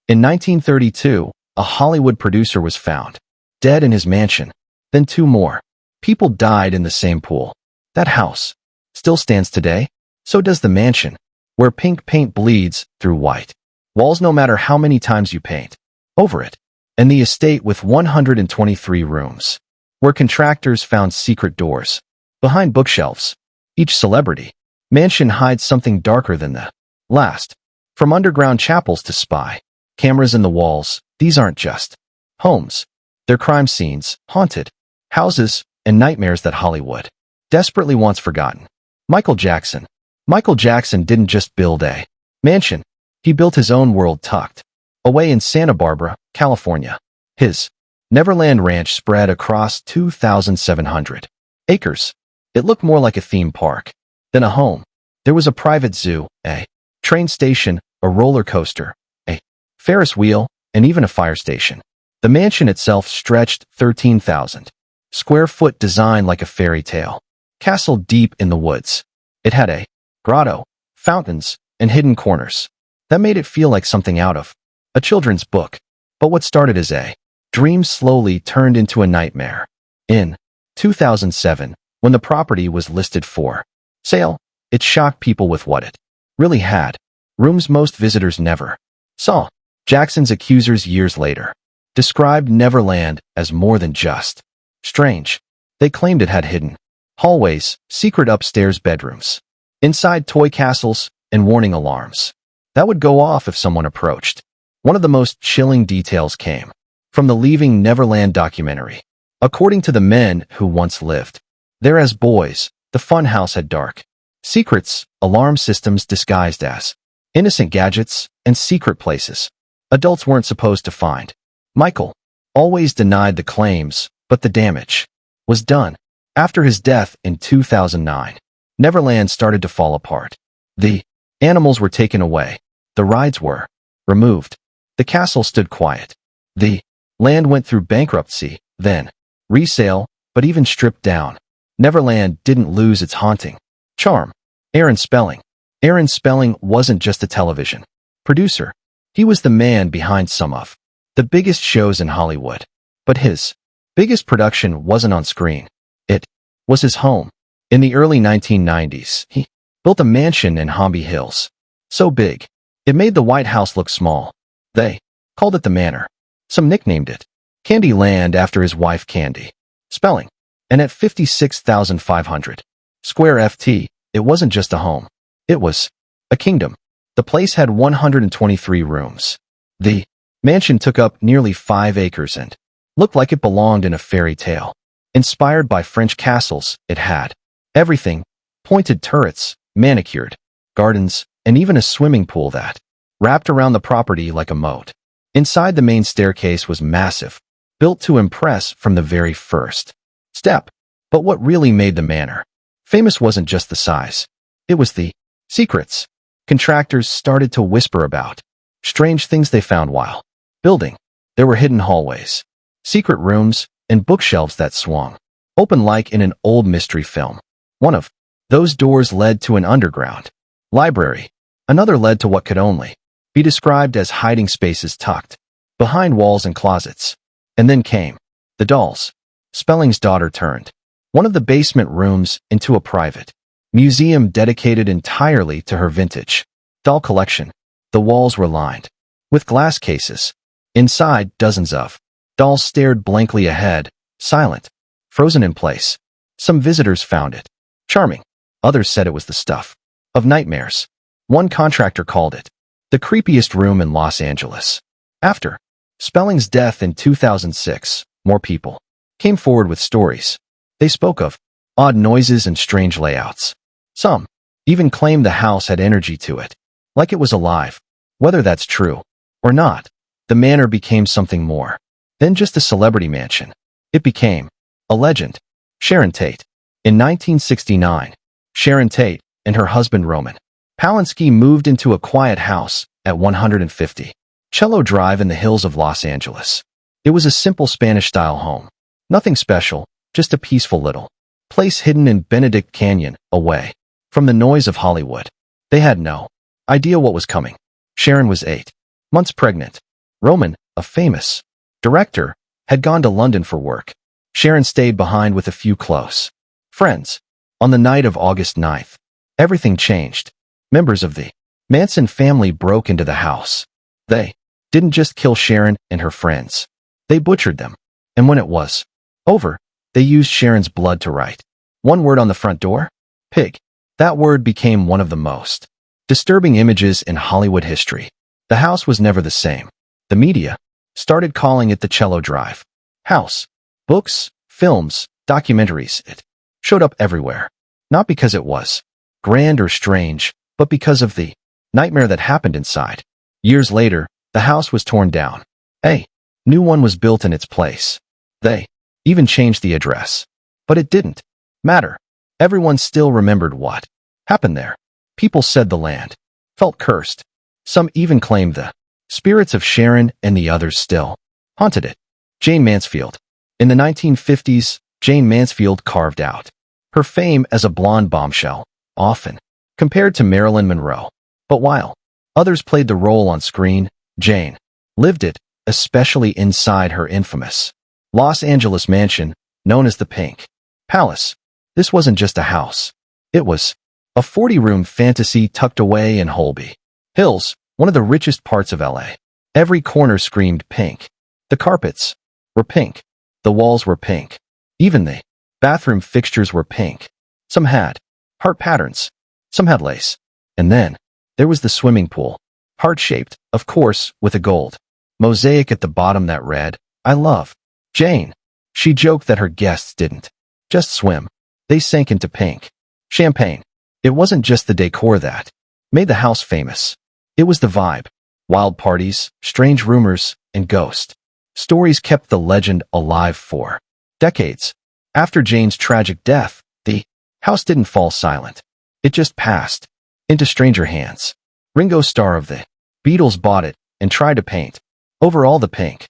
In 1932, a Hollywood producer was found, dead in his mansion. Then two more people died in the same pool. That house still stands today. So does the mansion, where pink paint bleeds through white walls no matter how many times you paint over it. And the estate with 123 rooms, where contractors found secret doors behind bookshelves. Each celebrity mansion hides something darker than the last. From underground chapels to spy cameras in the walls, these aren't just homes. They're crime scenes, haunted houses, and nightmares that Hollywood desperately wants forgotten. Michael Jackson. Michael Jackson didn't just build a mansion. He built his own world tucked away in Santa Barbara, California. His Neverland Ranch spread across 2,700 acres. It looked more like a theme park than a home. There was a private zoo, a train station, a roller coaster, a Ferris wheel, and even a fire station. The mansion itself stretched 13,000 square foot, designed like a fairy tale castle deep in the woods. It had a grotto, fountains, and hidden corners that made it feel like something out of a children's book. But what started as a dream slowly turned into a nightmare. In 2007, when the property was listed for sale, it shocked people with what it really had. Rooms most visitors never saw. Jackson's accusers years later described Neverland as more than just strange. They claimed it had hidden hallways, secret upstairs bedrooms, inside toy castles, and warning alarms that would go off if someone approached. One of the most chilling details came from the Leaving Neverland documentary. According to the men who once lived there as boys, the funhouse had dark secrets, alarm systems disguised as innocent gadgets, and secret places adults weren't supposed to find. Michael always denied the claims, but the damage was done. After his death in 2009, Neverland started to fall apart. The animals were taken away. The rides were removed. The castle stood quiet. The land went through bankruptcy, then resale, but even stripped down, Neverland didn't lose its haunting charm. Aaron Spelling. Aaron Spelling wasn't just a television producer. He was the man behind some of the biggest shows in Hollywood. But his biggest production wasn't on screen. It was his home. In the early 1990s, he built a mansion in Holmby Hills. So big, it made the White House look small. They called it the Manor. Some nicknamed it Candyland after his wife Candy Spelling. And at 56,500 square ft, it wasn't just a home. It was a kingdom. The place had 123 rooms. The mansion took up nearly 5 acres and looked like it belonged in a fairy tale. Inspired by French castles, it had everything: pointed turrets, manicured gardens, and even a swimming pool that wrapped around the property like a moat. Inside, the main staircase was massive, built to impress from the very first step. But what really made the manor famous wasn't just the size. It was the secrets. Contractors started to whisper about strange things they found while building. There were hidden hallways, secret rooms, and bookshelves that swung open like in an old mystery film. One of those doors led to an underground library. Another led to what could only be described as hiding spaces tucked behind walls and closets. And then came the dolls. Spelling's daughter turned one of the basement rooms into a private museum dedicated entirely to her vintage doll collection. The walls were lined with glass cases. Inside, dozens of dolls stared blankly ahead, silent, frozen in place. Some visitors found it charming. Others said it was the stuff of nightmares. One contractor called it the creepiest room in Los Angeles. After Spelling's death in 2006, more people came forward with stories. They spoke of odd noises and strange layouts. Some even claimed the house had energy to it, like it was alive. Whether that's true or not, the manor became something more than just a celebrity mansion. It became a legend. Sharon Tate. In 1969, Sharon Tate and her husband Roman Polanski moved into a quiet house at 150 Cello Drive in the hills of Los Angeles. It was a simple Spanish-style home. Nothing special, just a peaceful little place hidden in Benedict Canyon, away from the noise of Hollywood. They had no idea what was coming. Sharon was 8 months pregnant Roman, a famous director, had gone to London for work. Sharon stayed behind with a few close friends. On the night of August 9th, everything changed. Members of the Manson family broke into the house. They didn't just kill Sharon and her friends. They butchered them. And when it was over, they used Sharon's blood to write one word on the front door: pig. That word became one of the most disturbing images in Hollywood history. The house was never the same. The media started calling it the Cello Drive house. Books, films, documentaries, it showed up everywhere. Not because it was grand or strange, but because of the nightmare that happened inside. Years later, the house was torn down. A new one was built in its place. They even changed the address. But it didn't matter. Everyone still remembered what happened there. People said the land felt cursed. Some even claimed the spirits of Sharon and the others still haunted it. Jane Mansfield. In the 1950s, Jane Mansfield carved out her fame as a blonde bombshell, often compared to Marilyn Monroe. But while others played the role on screen, Jane lived it, especially inside her infamous Los Angeles mansion known as the Pink Palace. This wasn't just a house. It was a 40-room fantasy tucked away in Holby Hills, one of the richest parts of LA. Every corner screamed pink. The carpets were pink. The walls were pink. Even the bathroom fixtures were pink. Some had heart patterns. Some had lace. And then there was the swimming pool. Heart-shaped, of course, with a gold mosaic at the bottom that read, "I love Jane." She joked that her guests didn't just swim. They sank into pink champagne. It wasn't just the decor that made the house famous. It was the vibe. Wild parties, strange rumors, and ghost stories kept the legend alive for decades. After Jane's tragic death, the house didn't fall silent. It just passed into stranger hands. Ringo Starr of the Beatles bought it and tried to paint over all the pink.